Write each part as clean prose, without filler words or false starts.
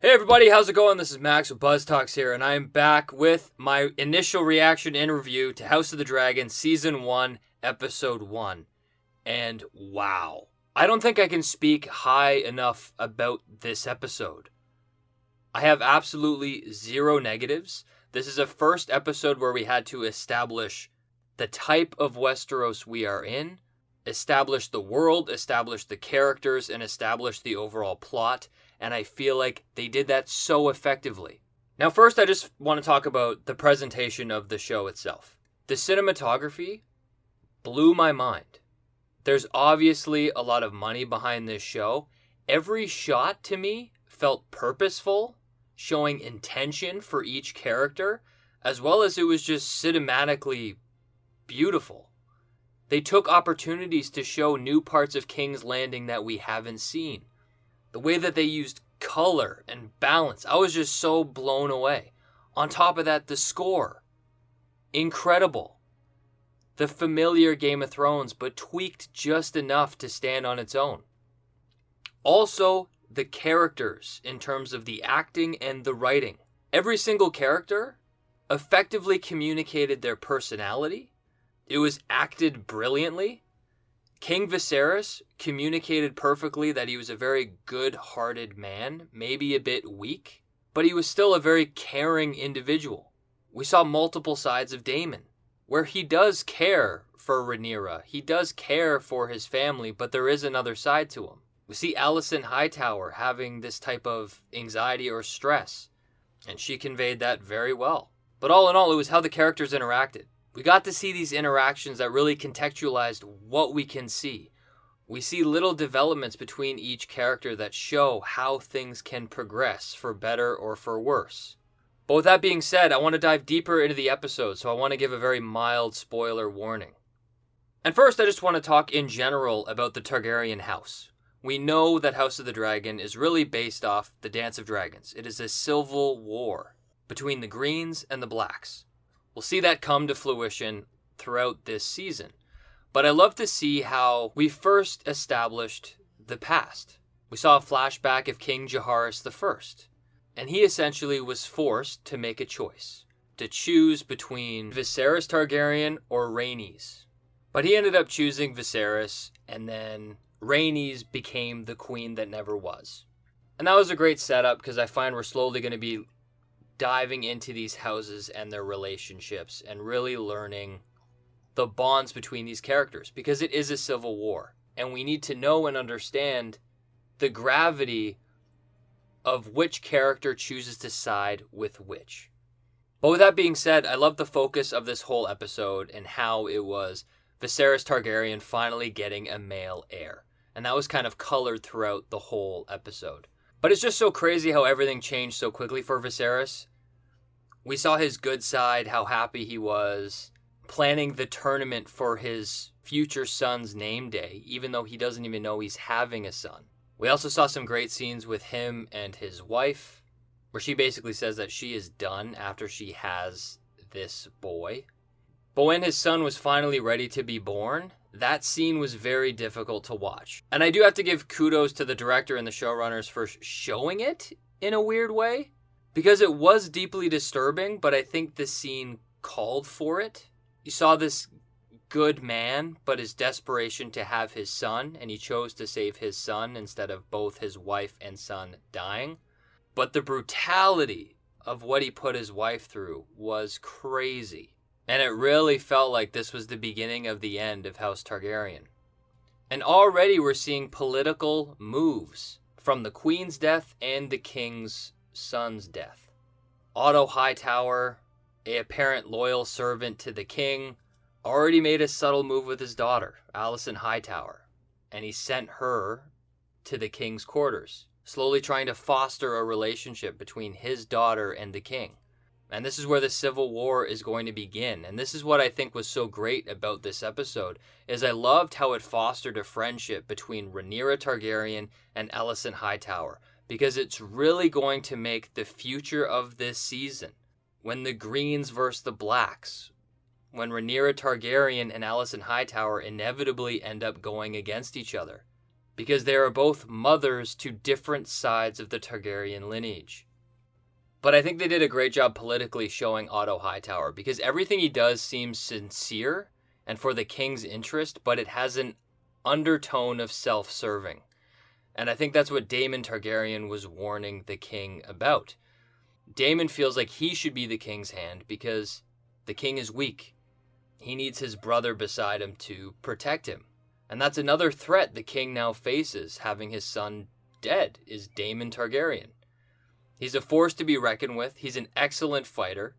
Hey everybody, how's it going? This is Max with BuzzTox here, and I am back with my initial reaction and review to House of the Dragon Season 1, Episode 1. And wow. I don't think I can speak high enough about this episode. I have absolutely zero negatives. This is a first episode where we had to establish the type of Westeros we are in, establish the world, establish the characters, and establish the overall plot. And I feel like they did that so effectively. Now, first, I just want to talk about the presentation of the show itself. The cinematography blew my mind. There's obviously a lot of money behind this show. Every shot to me felt purposeful, showing intention for each character, as well as it was just cinematically beautiful. They took opportunities to show new parts of King's Landing that we haven't seen. The way that they used color and balance, I was just so blown away. On top of that, the score. Incredible. The familiar Game of Thrones, but tweaked just enough to stand on its own. Also, the characters in terms of the acting and the writing. Every single character effectively communicated their personality. It was acted brilliantly. King Viserys communicated perfectly that he was a very good-hearted man, maybe a bit weak, but he was still a very caring individual. We saw multiple sides of Damon, where he does care for Rhaenyra, he does care for his family, but there is another side to him. We see Alicent Hightower having this type of anxiety or stress, and she conveyed that very well. But all in all, it was how the characters interacted. We got to see these interactions that really contextualized what we can see. We see little developments between each character that show how things can progress for better or for worse. But with that being said, I want to dive deeper into the episode, so I want to give a very mild spoiler warning. And first, I just want to talk in general about the Targaryen House. We know that House of the Dragon is really based off the Dance of Dragons. It is a civil war between the Greens and the Blacks. We'll see that come to fruition throughout this season. But I love to see how we first established the past. We saw a flashback of King Jaehaerys I, and he essentially was forced to make a choice, to choose between Viserys Targaryen or Rhaenys. But he ended up choosing Viserys, and then Rhaenys became the queen that never was. And that was a great setup because I find we're slowly going to be diving into these houses and their relationships and really learning the bonds between these characters because it is a civil war and we need to know and understand the gravity of which character chooses to side with which. But with that being said, I love the focus of this whole episode and how it was Viserys Targaryen finally getting a male heir, and that was kind of colored throughout the whole episode. But it's just so crazy how everything changed so quickly for Viserys. We saw his good side, how happy he was, planning the tournament for his future son's name day, even though he doesn't even know he's having a son. We also saw some great scenes with him and his wife, where she basically says that she is done after she has this boy. But when his son was finally ready to be born, that scene was very difficult to watch. And I do have to give kudos to the director and the showrunners for showing it in a weird way, because it was deeply disturbing, but I think the scene called for it. You saw this good man, but his desperation to have his son, and he chose to save his son instead of both his wife and son dying. But the brutality of what he put his wife through was crazy. And it really felt like this was the beginning of the end of House Targaryen. And already we're seeing political moves from the Queen's death and the King's son's death. Otto Hightower, a apparent loyal servant to the King, already made a subtle move with his daughter, Alicent Hightower, and he sent her to the King's quarters, slowly trying to foster a relationship between his daughter and the King. And this is where the civil war is going to begin. And this is what I think was so great about this episode, is I loved how it fostered a friendship between Rhaenyra Targaryen and Alicent Hightower, because it's really going to make the future of this season, when the Greens versus the Blacks, when Rhaenyra Targaryen and Alicent Hightower inevitably end up going against each other. because they are both mothers to different sides of the Targaryen lineage. But I think they did a great job politically showing Otto Hightower, because everything he does seems sincere and for the king's interest, but it has an undertone of self-serving. And I think that's what Damon Targaryen was warning the king about. Damon feels like he should be the king's hand because the king is weak. He needs his brother beside him to protect him. And that's another threat the king now faces, having his son dead, is Damon Targaryen. He's a force to be reckoned with. He's an excellent fighter.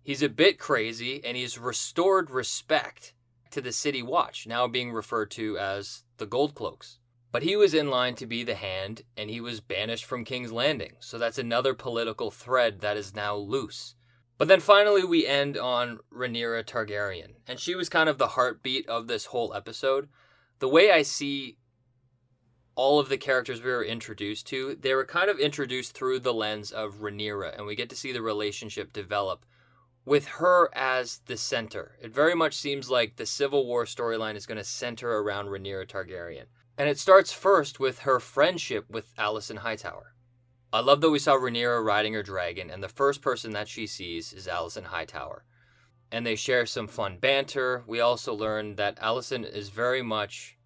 He's a bit crazy, and he's restored respect to the City Watch, now being referred to as the Goldcloaks. But he was in line to be the hand, and he was banished from King's Landing. So that's another political thread that is now loose. But then finally we end on Rhaenyra Targaryen. And she was kind of the heartbeat of this whole episode. The way I see all of the characters we were introduced to, they were kind of introduced through the lens of Rhaenyra. And we get to see the relationship develop with her as the center. It very much seems like the Civil War storyline is going to center around Rhaenyra Targaryen. And it starts first with her friendship with Otto Hightower. I love that we saw Rhaenyra riding her dragon, and the first person that she sees is Otto Hightower. And they share some fun banter. We also learn that Alicent is very much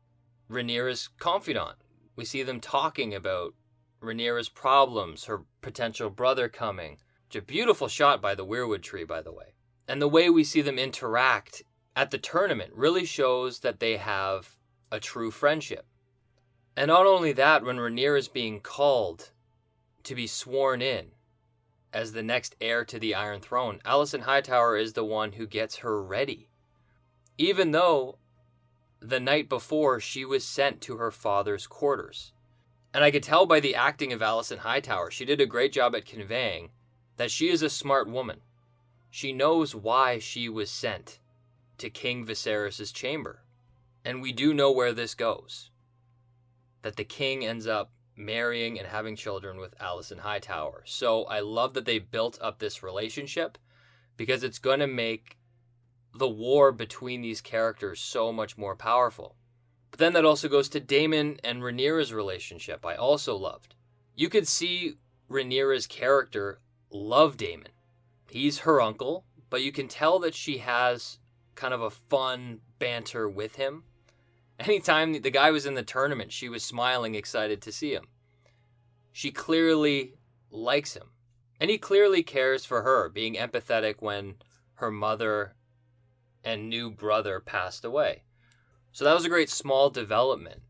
Rhaenyra's confidant. We see them talking about Rhaenyra's problems, her potential brother coming. It's a beautiful shot by the weirwood tree, by the way. And the way we see them interact at the tournament really shows that they have a true friendship. And not only that, when Rhaenyra is being called to be sworn in as the next heir to the Iron Throne, Otto Hightower is the one who gets her ready. Even though the night before she was sent to her father's quarters. And I could tell by the acting of Otto Hightower, she did a great job at conveying that she is a smart woman. She knows why she was sent to King Viserys' chamber. And we do know where this goes. That the king ends up marrying and having children with Otto Hightower. So I love that they built up this relationship because it's going to make the war between these characters so much more powerful. But then that also goes to Damon and Rhaenyra's relationship. I also loved. You could see Rhaenyra's character love Damon. He's her uncle, but you can tell that she has kind of a fun banter with him. Anytime the guy was in the tournament, she was smiling, excited to see him. She clearly likes him. And he clearly cares for her, being empathetic when her mother and new brother passed away. So that was a great small development.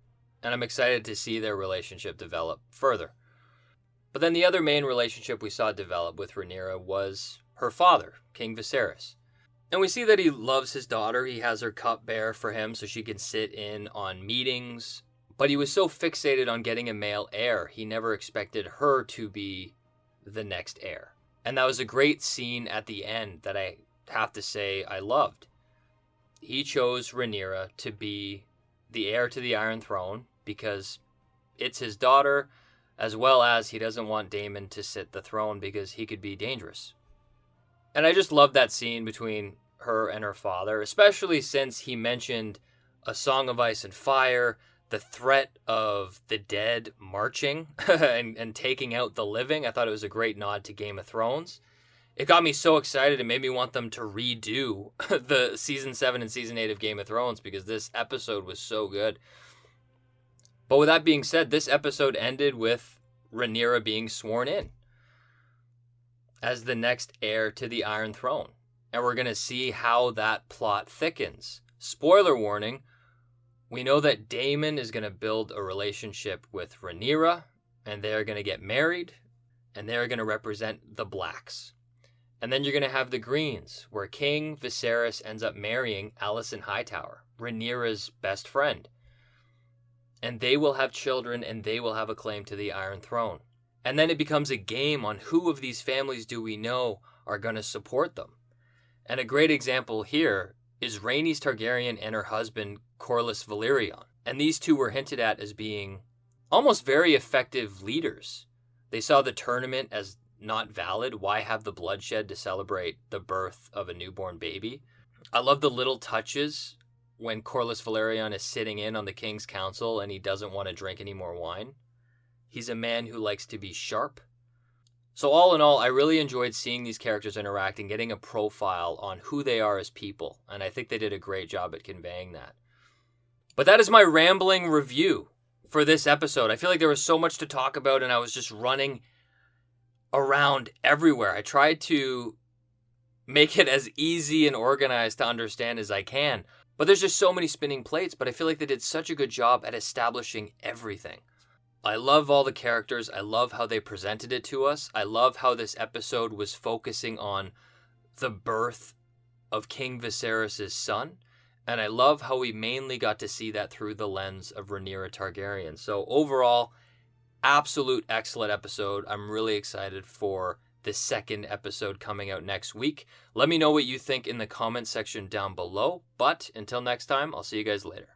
And I'm excited to see their relationship develop further. But then the other main relationship we saw develop with Rhaenyra was her father, King Viserys. And we see that he loves his daughter. He has her cupbearer for him so she can sit in on meetings. But he was so fixated on getting a male heir, he never expected her to be the next heir. And that was a great scene at the end that I have to say I loved. He chose Rhaenyra to be the heir to the Iron Throne because it's his daughter, as well as he doesn't want Daemon to sit the throne because he could be dangerous. And I just love that scene between her and her father, especially since he mentioned A Song of Ice and Fire, the threat of the dead marching and taking out the living. I thought it was a great nod to Game of Thrones. It got me so excited. It made me want them to redo the season 7 and season 8 of Game of Thrones because this episode was so good. But with that being said, this episode ended with Rhaenyra being sworn in as the next heir to the Iron Throne. And we're going to see how that plot thickens. Spoiler warning, we know that Daemon is going to build a relationship with Rhaenyra, and they're going to get married, and they're going to represent the Blacks. And then you're going to have the Greens, where King Viserys ends up marrying Otto Hightower, Rhaenyra's best friend. And they will have children, and they will have a claim to the Iron Throne. And then it becomes a game on who of these families do we know are going to support them. And a great example here is Rhaenys Targaryen and her husband, Corlys Velaryon. And these two were hinted at as being almost very effective leaders. They saw the tournament as not valid. Why have the bloodshed to celebrate the birth of a newborn baby? I love the little touches when Corlys Velaryon is sitting in on the King's Council and he doesn't want to drink any more wine. He's a man who likes to be sharp. So all in all, I really enjoyed seeing these characters interact and getting a profile on who they are as people. And I think they did a great job at conveying that. But that is my rambling review for this episode. I feel like there was so much to talk about and I was just running around everywhere. I tried to make it as easy and organized to understand as I can. But there's just so many spinning plates, but I feel like they did such a good job at establishing everything. I love all the characters. I love how they presented it to us. I love how this episode was focusing on the birth of King Viserys' son. And I love how we mainly got to see that through the lens of Rhaenyra Targaryen. So overall, absolute excellent episode. I'm really excited for the second episode coming out next week. Let me know what you think in the comment section down below. But until next time, I'll see you guys later.